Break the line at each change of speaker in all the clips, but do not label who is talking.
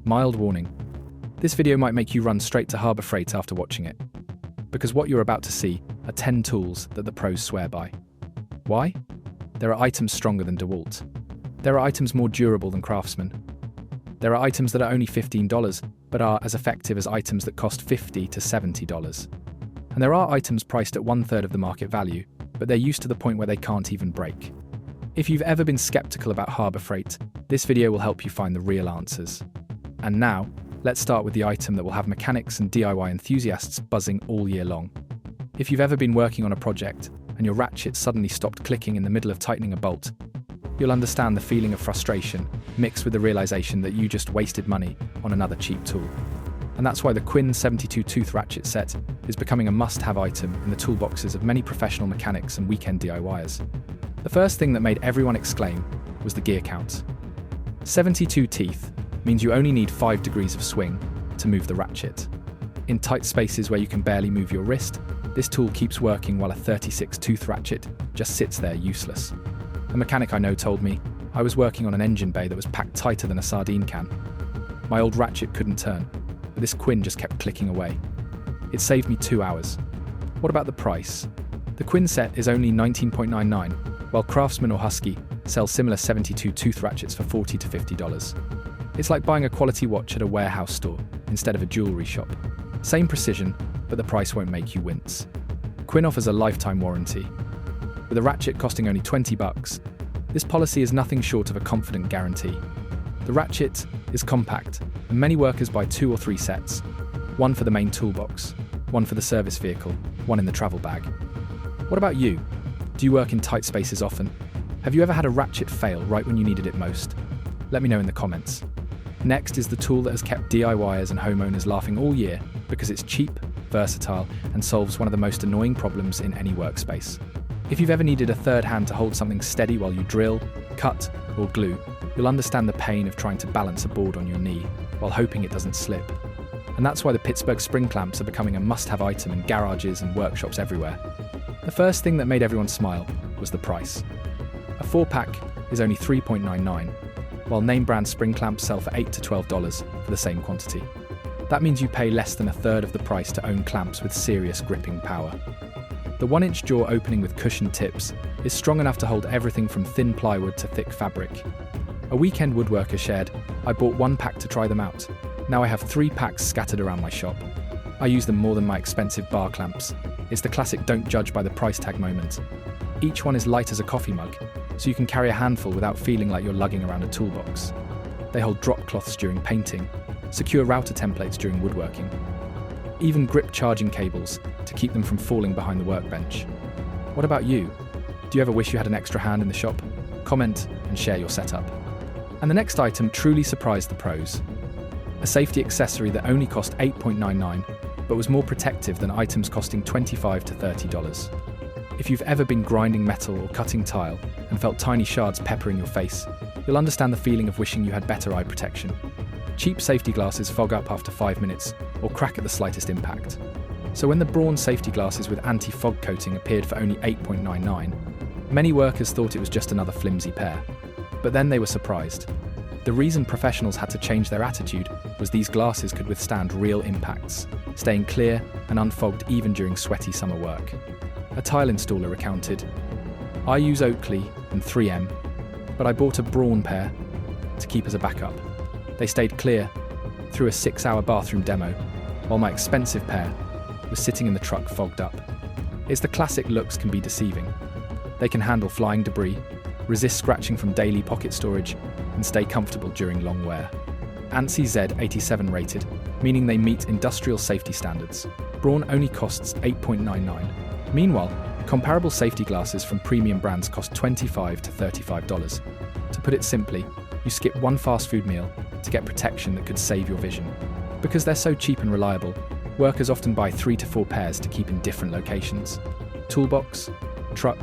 Mild warning. This video might make you run straight to Harbor Freight after watching it, because what you're about to see are 10 tools that the pros swear by. Why? There are items stronger than DeWalt. There are items more durable than Craftsman. There are items that are only $15, but are as effective as items that cost $50 to $70. And there are items priced at 1/3 of the market value, but they're used to the point where they can't even break. If you've ever been skeptical about Harbor Freight, this video will help you find the real answers. And now, let's start with the item that will have mechanics and DIY enthusiasts buzzing all year long. If you've ever been working on a project and your ratchet suddenly stopped clicking in the middle of tightening a bolt, you'll understand the feeling of frustration mixed with the realization that you just wasted money on another cheap tool. And that's why the Quinn 72 tooth ratchet set is becoming a must-have item in the toolboxes of many professional mechanics and weekend DIYers. The first thing that made everyone exclaim was the gear count. 72 teeth means you only need 5 degrees of swing to move the ratchet. In tight spaces where you can barely move your wrist, this tool keeps working while a 36 tooth ratchet just sits there useless. A mechanic I know told me, I was working on an engine bay that was packed tighter than a sardine can. My old ratchet couldn't turn, but this Quinn just kept clicking away. It saved me 2 hours. What about the price? The Quinn set is only $19.99, while Craftsman or Husky sell similar 72 tooth ratchets for $40 to $50. It's like buying a quality watch at a warehouse store instead of a jewelry shop. Same precision, but the price won't make you wince. Quinn offers a lifetime warranty. With a ratchet costing only $20, this policy is nothing short of a confident guarantee. The ratchet is compact, and many workers buy 2 or 3 sets. One for the main toolbox, one for the service vehicle, one in the travel bag. What about you? Do you work in tight spaces often? Have you ever had a ratchet fail right when you needed it most? Let me know in the comments. Next is the tool that has kept DIYers and homeowners laughing all year because it's cheap, versatile, and solves one of the most annoying problems in any workspace. If you've ever needed a third hand to hold something steady while you drill, cut, or glue, you'll understand the pain of trying to balance a board on your knee while hoping it doesn't slip. And that's why the Pittsburgh spring clamps are becoming a must-have item in garages and workshops everywhere. The first thing that made everyone smile was the price. A 4-pack is only $3.99, while name-brand spring clamps sell for $8 to $12 for the same quantity. That means you pay less than 1/3 of the price to own clamps with serious gripping power. The 1-inch jaw opening with cushioned tips is strong enough to hold everything from thin plywood to thick fabric. A weekend woodworker shared, I bought 1 pack to try them out. Now I have 3 packs scattered around my shop. I use them more than my expensive bar clamps. It's the classic don't judge by the price tag moment. Each one is light as a coffee mug, so you can carry a handful without feeling like you're lugging around a toolbox. They hold drop cloths during painting, secure router templates during woodworking, even grip charging cables to keep them from falling behind the workbench. What about you? Do you ever wish you had an extra hand in the shop? Comment and share your setup. And the next item truly surprised the pros. A safety accessory that only cost $8.99, but was more protective than items costing $25 to $30. If you've ever been grinding metal or cutting tile and felt tiny shards peppering your face, you'll understand the feeling of wishing you had better eye protection. Cheap safety glasses fog up after 5 minutes or crack at the slightest impact. So when the Braun safety glasses with anti-fog coating appeared for only $8.99, many workers thought it was just another flimsy pair. But then they were surprised. The reason professionals had to change their attitude was these glasses could withstand real impacts, staying clear and unfogged even during sweaty summer work. A tile installer recounted, I use Oakley and 3M, but I bought a Braun pair to keep as a backup. They stayed clear through a 6-hour bathroom demo, while my expensive pair was sitting in the truck fogged up. It's the classic looks can be deceiving. They can handle flying debris, resist scratching from daily pocket storage, and stay comfortable during long wear. ANSI Z87 rated, meaning they meet industrial safety standards. Braun only costs $8.99. Meanwhile, comparable safety glasses from premium brands cost $25 to $35. To put it simply, you skip one fast food meal to get protection that could save your vision. Because they're so cheap and reliable, workers often buy 3 to 4 pairs to keep in different locations: toolbox, truck,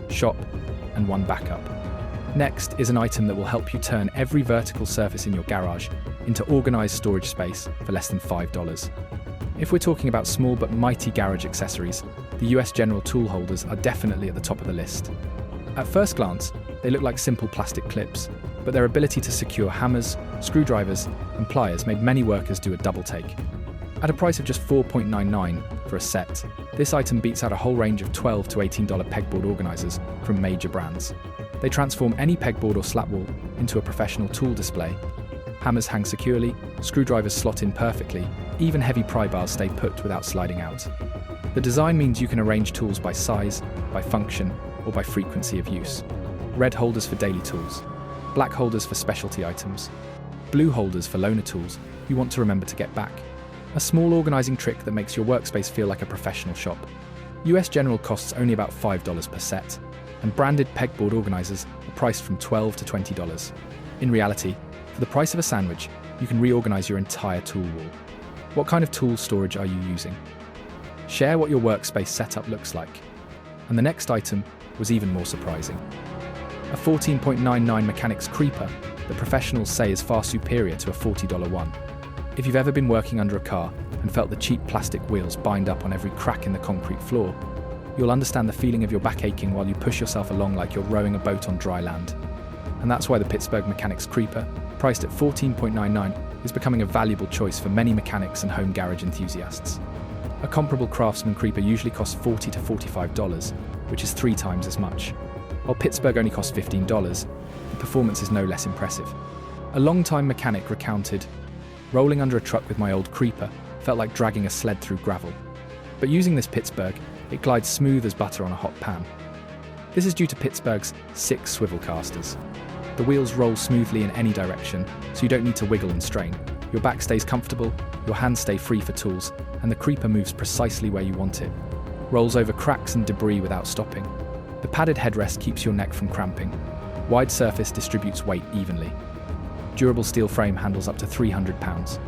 shop, and one backup. Next is an item that will help you turn every vertical surface in your garage into organized storage space for less than $5. If we're talking about small but mighty garage accessories, the US General tool holders are definitely at the top of the list. At first glance, they look like simple plastic clips, but their ability to secure hammers, screwdrivers, and pliers made many workers do a double take. At a price of just $4.99 for a set, this item beats out a whole range of $12 to $18 pegboard organizers from major brands. They transform any pegboard or slat wall into a professional tool display. Hammers hang securely, screwdrivers slot in perfectly, even heavy pry bars stay put without sliding out. The design means you can arrange tools by size, by function, or by frequency of use. Red holders for daily tools, black holders for specialty items, blue holders for loaner tools you want to remember to get back. A small organizing trick that makes your workspace feel like a professional shop. US General costs only about $5 per set, and branded pegboard organizers are priced from $12 to $20. In reality, for the price of a sandwich, you can reorganize your entire tool wall. What kind of tool storage are you using? Share what your workspace setup looks like. And the next item was even more surprising. A 14.99 Mechanics Creeper that professionals say is far superior to a $40 one. If you've ever been working under a car and felt the cheap plastic wheels bind up on every crack in the concrete floor, you'll understand the feeling of your back aching while you push yourself along like you're rowing a boat on dry land. And that's why the Pittsburgh Mechanics Creeper, priced at $14.99, is becoming a valuable choice for many mechanics and home garage enthusiasts. A comparable Craftsman Creeper usually costs $40 to $45, which is 3 times as much. While Pittsburgh only costs $15, the performance is no less impressive. A long-time mechanic recounted, "Rolling under a truck with my old Creeper felt like dragging a sled through gravel. But using this Pittsburgh, it glides smooth as butter on a hot pan." This is due to Pittsburgh's 6 swivel casters. The wheels roll smoothly in any direction, so you don't need to wiggle and strain. Your back stays comfortable, your hands stay free for tools, and the Creeper moves precisely where you want it. Rolls over cracks and debris without stopping. The padded headrest keeps your neck from cramping. Wide surface distributes weight evenly. Durable steel frame handles up to 300 pounds.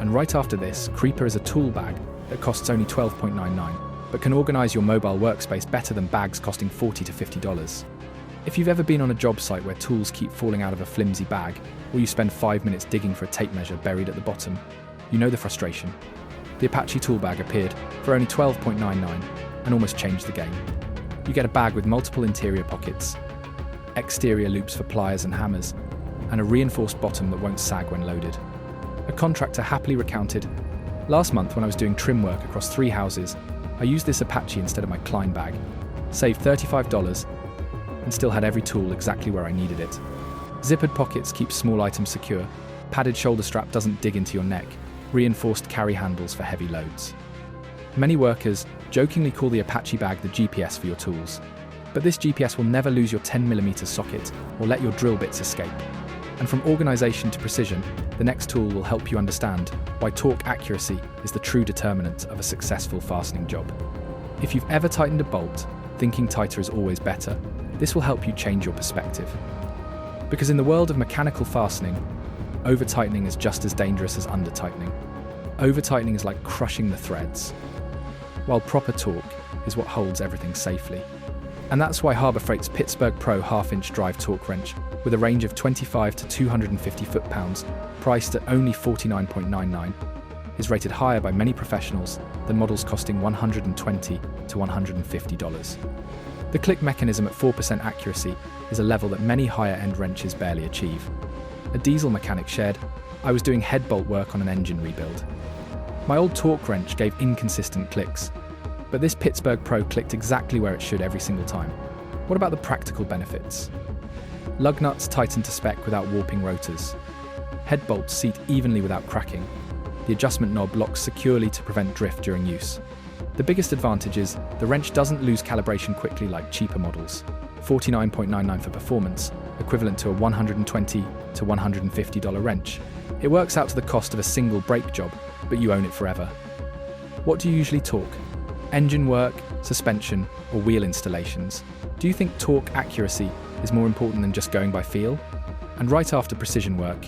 And right after this, Creeper is a tool bag that costs only $12.99, but can organize your mobile workspace better than bags costing $40 to $50. If you've ever been on a job site where tools keep falling out of a flimsy bag, or you spend 5 minutes digging for a tape measure buried at the bottom, you know the frustration. The Apache tool bag appeared for only $12.99 and almost changed the game. You get a bag with multiple interior pockets, exterior loops for pliers and hammers, and a reinforced bottom that won't sag when loaded. A contractor happily recounted, "Last month when I was doing trim work across 3 houses, I used this Apache instead of my Klein bag, saved $35, and still had every tool exactly where I needed it." Zippered pockets keep small items secure, padded shoulder strap doesn't dig into your neck, reinforced carry handles for heavy loads. Many workers jokingly call the Apache bag the GPS for your tools, but this GPS will never lose your 10mm socket or let your drill bits escape. And from organization to precision, the next tool will help you understand why torque accuracy is the true determinant of a successful fastening job. If you've ever tightened a bolt, thinking tighter is always better, this will help you change your perspective. Because in the world of mechanical fastening, over-tightening is just as dangerous as under-tightening. Over-tightening is like crushing the threads, while proper torque is what holds everything safely. And that's why Harbor Freight's Pittsburgh Pro half-inch drive torque wrench, with a range of 25 to 250 foot-pounds, priced at only $49.99, is rated higher by many professionals than models costing $120 to $150. The click mechanism at 4% accuracy is a level that many higher-end wrenches barely achieve. A diesel mechanic shared, "I was doing head bolt work on an engine rebuild. My old torque wrench gave inconsistent clicks, but this Pittsburgh Pro clicked exactly where it should every single time." What about the practical benefits? Lug nuts tighten to spec without warping rotors. Head bolts seat evenly without cracking. The adjustment knob locks securely to prevent drift during use. The biggest advantage is the wrench doesn't lose calibration quickly like cheaper models. $49.99 for performance, equivalent to a $120 to $150 wrench. It works out to the cost of a single brake job, but you own it forever. What do you usually torque? Engine work, suspension, or wheel installations? Do you think torque accuracy is more important than just going by feel? And right after precision work,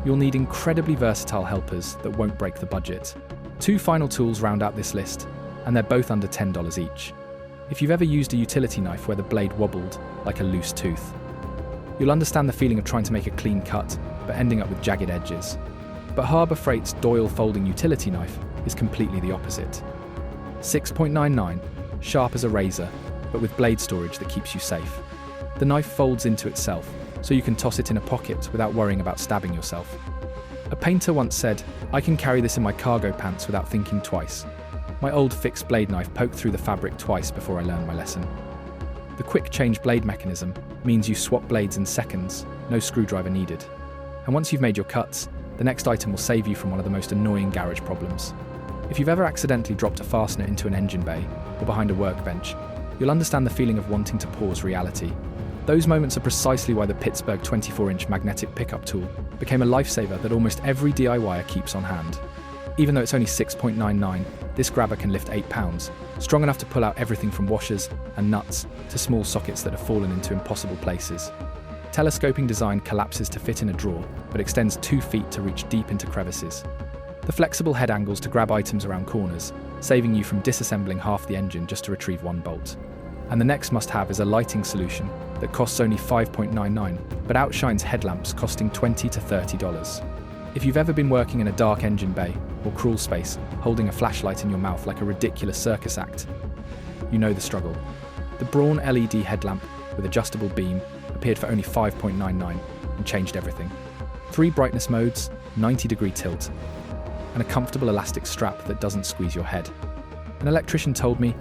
you'll need incredibly versatile helpers that won't break the budget. 2 final tools round out this list, and they're both under $10 each. If you've ever used a utility knife where the blade wobbled like a loose tooth, you'll understand the feeling of trying to make a clean cut, but ending up with jagged edges. But Harbor Freight's Doyle folding utility knife is completely the opposite. 6.99, sharp as a razor, but with blade storage that keeps you safe. The knife folds into itself, so you can toss it in a pocket without worrying about stabbing yourself. A painter once said, "I can carry this in my cargo pants without thinking twice." My old fixed blade knife poked through the fabric twice before I learned my lesson. The quick change blade mechanism means you swap blades in seconds, no screwdriver needed. And once you've made your cuts, the next item will save you from one of the most annoying garage problems. If you've ever accidentally dropped a fastener into an engine bay or behind a workbench, you'll understand the feeling of wanting to pause reality. Those moments are precisely why the Pittsburgh 24-inch magnetic pickup tool became a lifesaver that almost every DIYer keeps on hand. Even though it's only 6.99, this grabber can lift 8 pounds, strong enough to pull out everything from washers and nuts to small sockets that have fallen into impossible places. Telescoping design collapses to fit in a drawer, but extends 2 feet to reach deep into crevices. The flexible head angles to grab items around corners, saving you from disassembling half the engine just to retrieve one bolt. And the next must-have is a lighting solution that costs only $5.99, but outshines headlamps costing $20 to $30. If you've ever been working in a dark engine bay or crawl space, holding a flashlight in your mouth like a ridiculous circus act, you know the struggle. The Braun LED headlamp with adjustable beam appeared for only $5.99 and changed everything. 3 brightness modes, 90-degree tilt, and a comfortable elastic strap that doesn't squeeze your head. An electrician told me,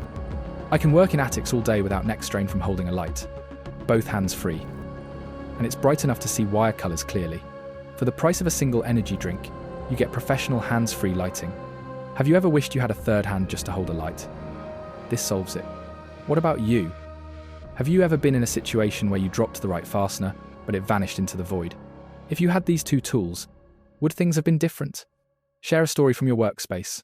"I can work in attics all day without neck strain from holding a light, both hands free. And it's bright enough to see wire colors clearly. For the price of a single energy drink, you get professional hands-free lighting." Have you ever wished you had a third hand just to hold a light? This solves it. What about you? Have you ever been in a situation where you dropped the right fastener, but it vanished into the void? If you had these 2 tools, would things have been different? Share a story from your workspace.